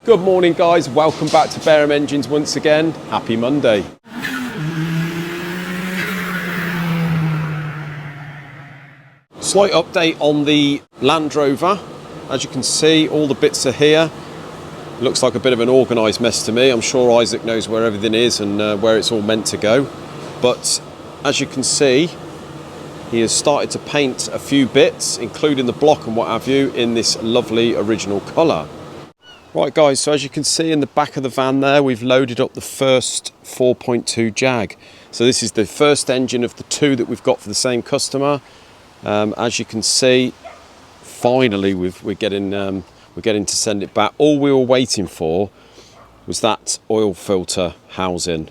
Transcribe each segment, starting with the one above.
Good morning guys, welcome back to Perranporth Engines once again. Happy Monday. Slight update on the Land Rover. As you can see, all the bits are here. Looks like a bit of an organised mess to me. I'm sure Isaac knows where everything is and where it's all meant to go. But as you can see, he has started to paint a few bits, including the block and what have you, in this lovely original colour. Right guys, so as you can see in the back of the van there, we've loaded up the first 4.2 Jag. So this is the first engine of the two that we've got for the same customer. As you can see, finally we're getting to send it back. All we were waiting for was that oil filter housing.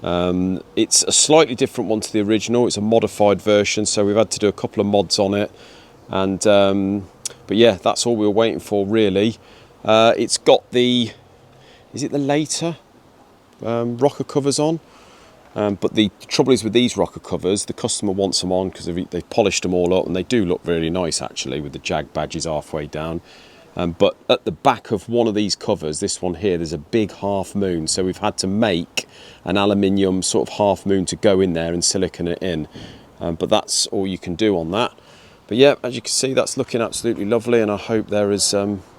It's a slightly different one to the original. It's a modified version, so we've had to do a couple of mods on it. And but yeah, that's all we were waiting for really. It's got the, is it the later rocker covers on? But the trouble is with these rocker covers, the customer wants them on because they've polished them all up and they do look really nice actually with the Jag badges halfway down. But at the back of one of these covers, this one here, there's a big half moon. So we've had to make an aluminium sort of half moon to go in there and silicone it in. But that's all you can do on that. But yeah, as you can see, that's looking absolutely lovely and I hope they're as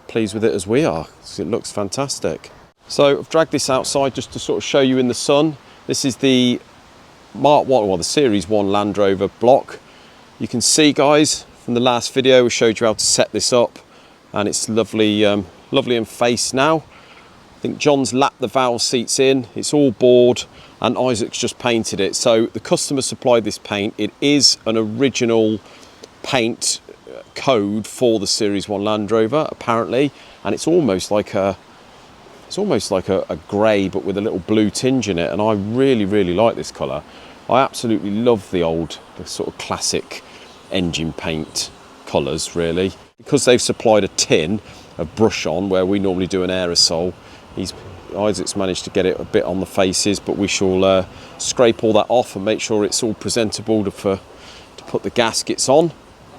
pleased with it as we are. It looks fantastic. So I've dragged this outside just to sort of show you in the sun. This is the Mark 1, or the Series 1 Land Rover block. You can see guys, from the last video we showed you how to set this up and it's lovely, lovely in face now. I think John's lapped the valve seats in, it's all bored and Isaac's just painted it. So the customer supplied this paint. It is an original paint code for the Series 1 Land Rover apparently, and it's almost like a grey but with a little blue tinge in it, and I really like this colour. I absolutely love the sort of classic engine paint colours really. Because they've supplied a tin of brush on where we normally do an aerosol, Isaac's managed to get it a bit on the faces, but we shall scrape all that off and make sure it's all presentable to put the gaskets on.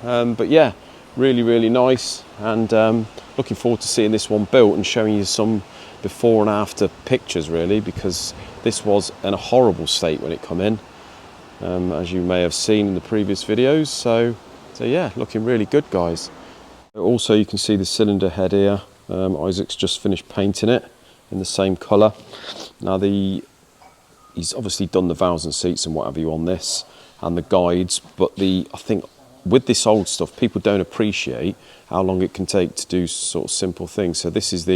But yeah, really nice, and looking forward to seeing this one built and showing you some before and after pictures really, because this was in a horrible state when it come in, as you may have seen in the previous videos. So yeah, looking really good guys. Also you can see the cylinder head here. Isaac's just finished painting it in the same colour. Now he's obviously done the valves and seats and what have you on this and the guides, but I think with this old stuff, people don't appreciate how long it can take to do sort of simple things. So this is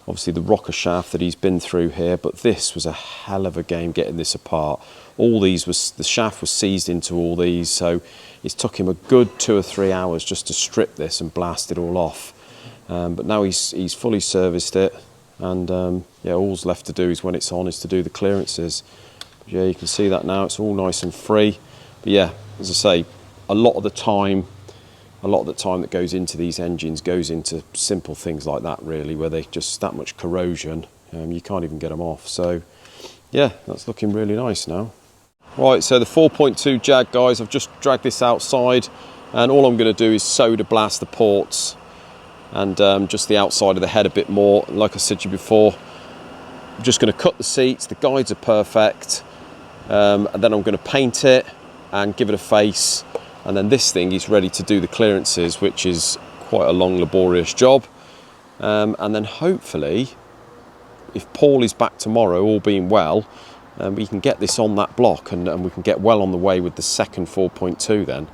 obviously the rocker shaft that he's been through here, but this was a hell of a game getting this apart. The shaft was seized into all these, so it's took him a good 2 or 3 hours just to strip this and blast it all off. But now he's fully serviced it, and yeah, all's left to do is when it's on is to do the clearances. But yeah, you can see that now, it's all nice and free. But yeah, as I say, a lot of the time that goes into these engines goes into simple things like that really, where they just that much corrosion, you can't even get them off. So yeah, that's looking really nice now. Right, so the 4.2 Jag guys, I've just dragged this outside and all I'm going to do is solder blast the ports and just the outside of the head a bit more. Like I said to you before, I'm just going to cut the seats, the guides are perfect, and then I'm going to paint it and give it a face. And then this thing is ready to do the clearances, which is quite a long, laborious job. And then hopefully, if Paul is back tomorrow, all being well, we can get this on that block and we can get well on the way with the second 4.2 then.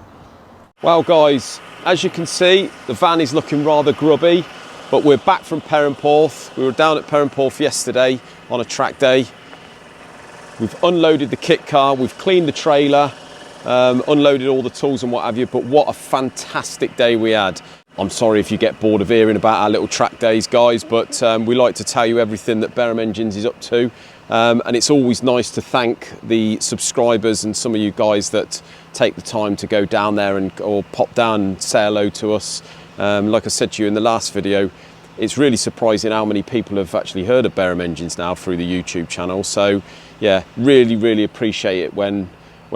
Well guys, as you can see, the van is looking rather grubby, but we're back from Perranporth. We were down at Perranporth yesterday on a track day. We've unloaded the kit car, we've cleaned the trailer, unloaded all the tools and what have you, but what a fantastic day we had. I'm sorry if you get bored of hearing about our little track days guys, but we like to tell you everything that Perranporth Engines is up to, and it's always nice to thank the subscribers and some of you guys that take the time to go down there or pop down and say hello to us. Like I said to you in the last video, it's really surprising how many people have actually heard of Perranporth Engines now through the YouTube channel. So yeah, really appreciate it when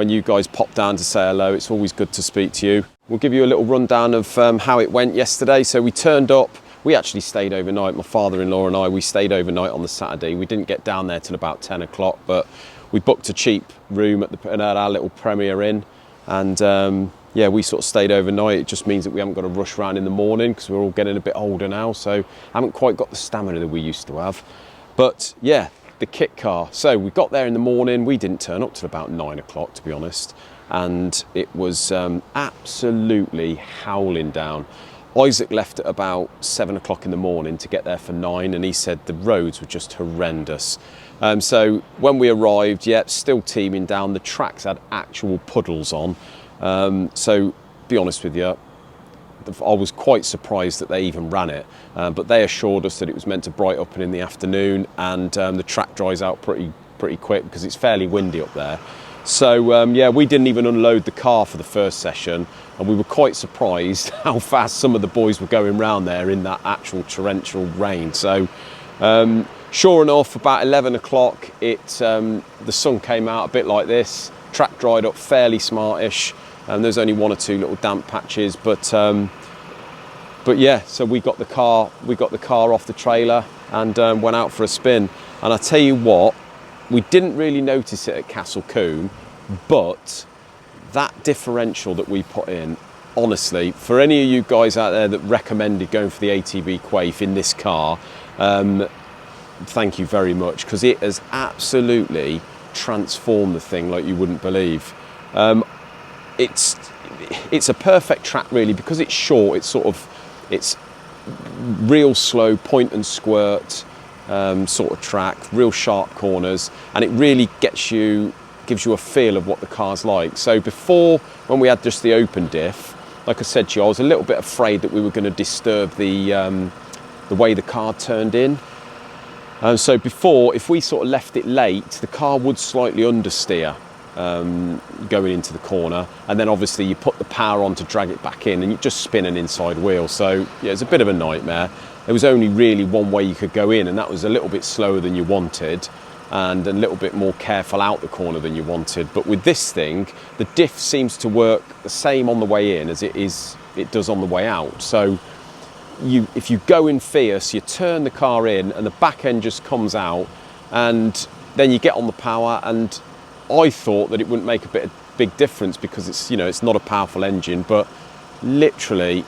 you guys pop down to say hello. It's always good to speak to you. We'll give you a little rundown of how it went yesterday. So we turned up, we actually stayed overnight. My father-in-law and I, we stayed overnight on the Saturday. We didn't get down there till about 10 o'clock, but we booked a cheap room at our little Premier Inn, and yeah, we sort of stayed overnight. It just means that we haven't got to rush around in the morning because we're all getting a bit older now, so haven't quite got the stamina that we used to have. But yeah, the kit car. So we got there in the morning. We didn't turn up till about 9 o'clock, to be honest, and it was absolutely howling down. Isaac left at about 7 o'clock in the morning to get there for 9, and he said the roads were just horrendous. So when we arrived, yeah, still teeming down. The tracks had actual puddles on. So, be honest with you, I was quite surprised that they even ran it. But they assured us that it was meant to bright up in the afternoon, and the track dries out pretty quick because it's fairly windy up there. So yeah, we didn't even unload the car for the first session, and we were quite surprised how fast some of the boys were going round there in that actual torrential rain. So sure enough, about 11 o'clock, the sun came out a bit like this. Track dried up fairly smartish, and there's only 1 or 2 little damp patches, but yeah, so we got the car off the trailer and went out for a spin. And I tell you what, we didn't really notice it at Castle Combe, but that differential that we put in, honestly, for any of you guys out there that recommended going for the ATV Quaife in this car, thank you very much, because it has absolutely transformed the thing like you wouldn't believe. It's a perfect track really, because it's short. It's real slow point and squirt sort of track, real sharp corners, and it really gives you a feel of what the car's like. So before, when we had just the open diff, like I said to you, I was a little bit afraid that we were going to disturb the way the car turned in. So before, if we sort of left it late, the car would slightly understeer going into the corner, and then obviously you put the power on to drag it back in and you just spin an inside wheel. So yeah, it's a bit of a nightmare. There was only really one way you could go in, and that was a little bit slower than you wanted and a little bit more careful out the corner than you wanted. But with this thing, the diff seems to work the same on the way in as it does on the way out. So if you go in fierce, you turn the car in and the back end just comes out, and then you get on the power, and I thought that it wouldn't make a big difference because it's not a powerful engine, but literally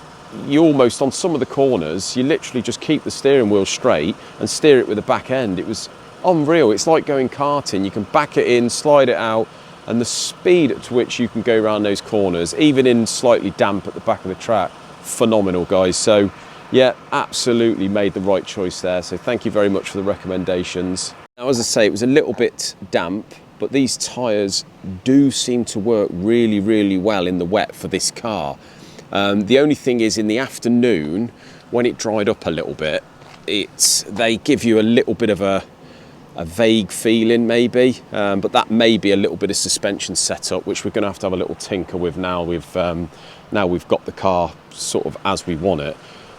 you almost, on some of the corners, you literally just keep the steering wheel straight and steer it with the back end. It was unreal. It's like going karting. You can back it in, slide it out, and the speed at which you can go around those corners, even in slightly damp at the back of the track, phenomenal, guys. So yeah, absolutely made the right choice there. So thank you very much for the recommendations. Now, as I say, it was a little bit damp, but these tyres do seem to work really, really well in the wet for this car. The only thing is, in the afternoon, when it dried up a little bit, they give you a little bit of a vague feeling maybe, but that may be a little bit of suspension setup, which we're going to have a little tinker with now we've got the car sort of as we want it.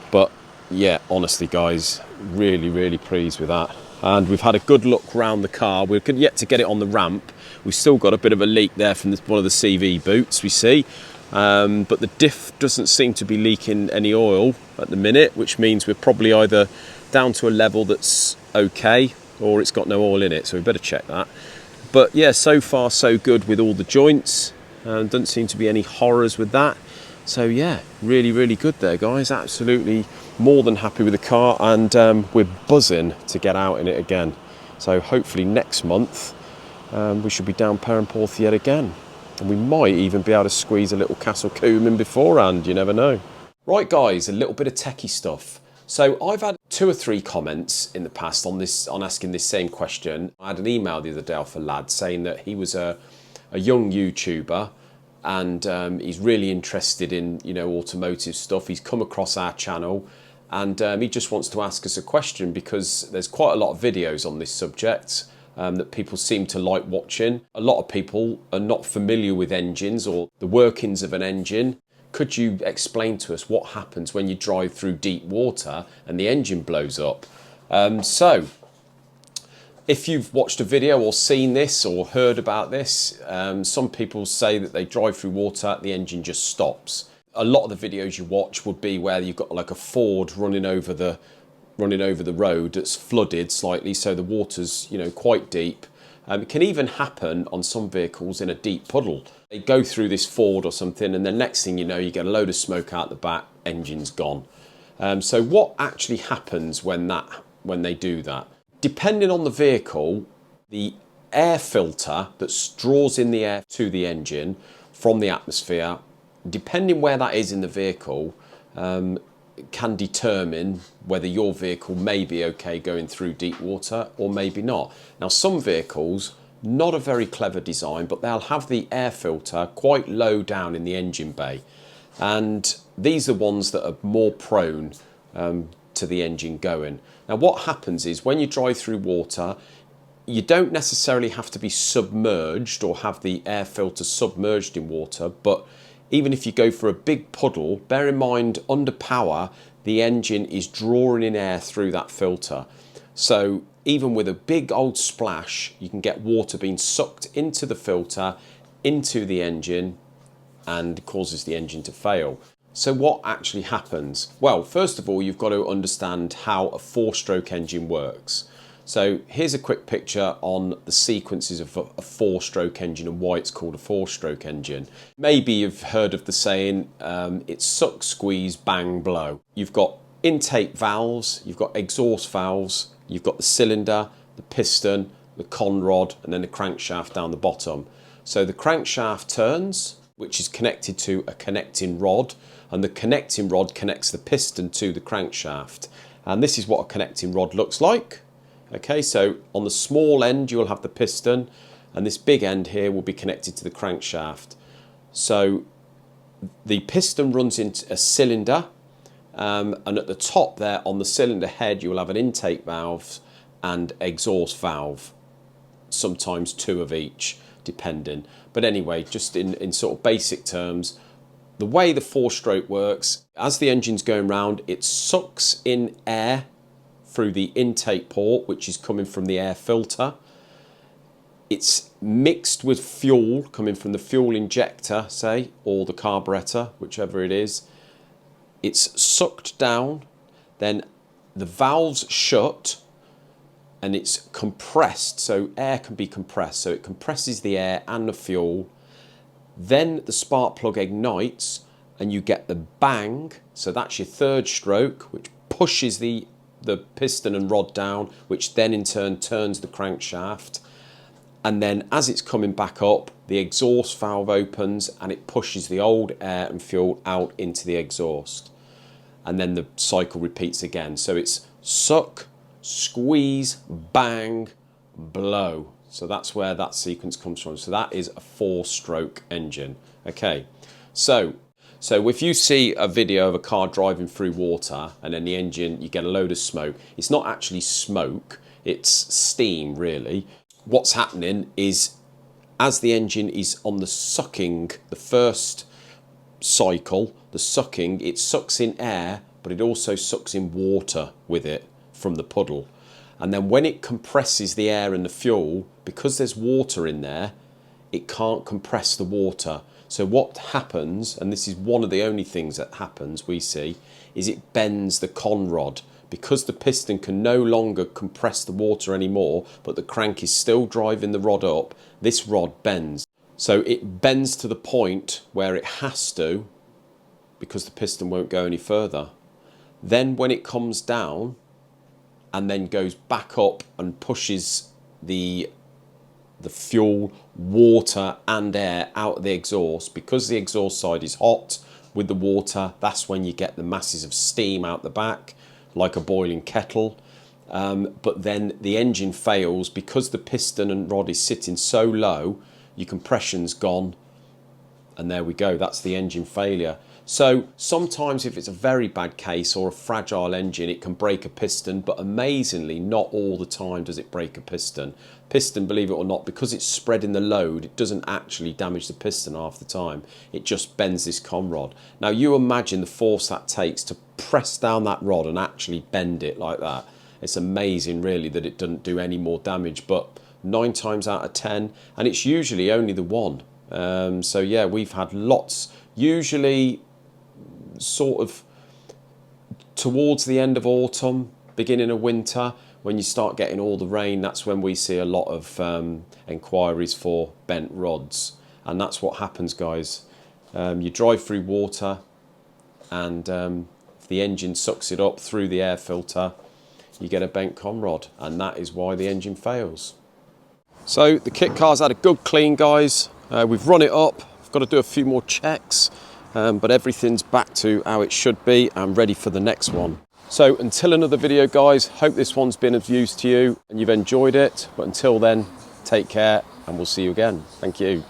But yeah, honestly guys, really, really pleased with that. And we've had a good look round the car. We're yet to get it on the ramp. We've still got a bit of a leak there from one of the CV boots we see. But the diff doesn't seem to be leaking any oil at the minute, which means we're probably either down to a level that's okay or it's got no oil in it, so we better check that. But yeah, so far so good with all the joints. Doesn't seem to be any horrors with that. So yeah, really, really good there, guys. Absolutely more than happy with the car, and we're buzzing to get out in it again. So hopefully next month we should be down Perranporth yet again. And we might even be able to squeeze a little Castle Combe in beforehand, you never know. Right guys, a little bit of techie stuff. So I've had 2 or 3 comments in the past on asking this same question. I had an email the other day off a lad saying that he was a young YouTuber, and he's really interested in automotive stuff. He's come across our channel, and he just wants to ask us a question because there's quite a lot of videos on this subject that people seem to like watching. A lot of people are not familiar with engines or the workings of an engine. Could you explain to us what happens when you drive through deep water and the engine blows up? So if you've watched a video or seen this or heard about this, some people say that they drive through water, the engine just stops. a lot of the videos you watch would be where you've got like a Ford running over the road that's flooded slightly, so the water's, you know, quite deep. It can even happen on some vehicles in a deep puddle. They go through this Ford or something, and the next thing you know, you get a load of smoke out the back, engine's gone. So what actually happens when they do that? Depending on the vehicle, the air filter that draws in the air to the engine from the atmosphere, depending where that is in the vehicle, can determine whether your vehicle may be okay going through deep water or maybe not. Now, some vehicles, not a very clever design, but they'll have the air filter quite low down in the engine bay. And these are ones that are more prone to the engine going. Now, what happens is when you drive through water, you don't necessarily have to be submerged or have the air filter submerged in water, but even if you go for a big puddle, bear in mind, under power, the engine is drawing in air through that filter. So even with a big old splash, you can get water being sucked into the filter, into the engine, and causes the engine to fail. So what actually happens? Well, first of all, you've got to understand how a 4-stroke engine works. So here's a quick picture on the sequences of a 4-stroke engine and why it's called a 4-stroke engine. Maybe you've heard of the saying, it's suck, squeeze, bang, blow. You've got intake valves, you've got exhaust valves, you've got the cylinder, the piston, the conrod, and then the crankshaft down the bottom. So the crankshaft turns, which is connected to a connecting rod, and the connecting rod connects the piston to the crankshaft. And this is what a connecting rod looks like. Okay, so on the small end you'll have the piston, and this big end here will be connected to the crankshaft. So the piston runs into a cylinder, and at the top there on the cylinder head you will have an intake valve and exhaust valve, sometimes 2 of each depending. But anyway, just in sort of basic terms, the way the 4-stroke works, as the engine's going round, it sucks in air through the intake port, which is coming from the air filter. It's mixed with fuel coming from the fuel injector, say, or the carburetor, whichever it is. It's sucked down, then the valves shut, and it's compressed, so air can be compressed. So it compresses the air and the fuel. Then the spark plug ignites, and you get the bang. So that's your 3rd stroke, which pushes the piston and rod down, which then in turn turns the crankshaft. And then as it's coming back up, the exhaust valve opens and it pushes the old air and fuel out into the exhaust. And then the cycle repeats again. So it's suck, squeeze, bang, blow. So that's where that sequence comes from. So that is a 4-stroke engine. Okay, so if you see a video of a car driving through water and then the engine, you get a load of smoke. It's not actually smoke, it's steam really. What's happening is as the engine is on the sucking, the first cycle, the sucking, it sucks in air, but it also sucks in water with it from the puddle. And then when it compresses the air and the fuel, because there's water in there, it can't compress the water. So what happens, and this is one of the only things that happens we see, is it bends the conrod. Because the piston can no longer compress the water anymore, but the crank is still driving the rod up, this rod bends. So it bends to the point where it has to, because the piston won't go any further. Then when it comes down and then goes back up and pushes the fuel, water and air out of the exhaust, because the exhaust side is hot with the water, that's when you get the masses of steam out the back, like a boiling kettle. But then the engine fails because the piston and rod is sitting so low, your compression's gone, and there we go, that's the engine failure. So sometimes if it's a very bad case or a fragile engine, it can break a piston, but amazingly not all the time does it break a piston. Piston, believe it or not, because it's spreading the load, it doesn't actually damage the piston half the time. It just bends this conrod. Now you imagine the force that takes to press down that rod and actually bend it like that. It's amazing really that it doesn't do any more damage, but 9 times out of 10, and it's usually only the one. So yeah, we've had lots. Usually sort of towards the end of autumn, beginning of winter, when you start getting all the rain, that's when we see a lot of enquiries for bent rods. And that's what happens, guys. You drive through water, and if the engine sucks it up through the air filter, you get a bent con rod, and that is why the engine fails. So the kit car's had a good clean, guys. We've run it up. I've got to do a few more checks, but everything's back to how it should be and ready for the next one. So until another video, guys, hope this one's been of use to you and you've enjoyed it. But until then, take care and we'll see you again. Thank you.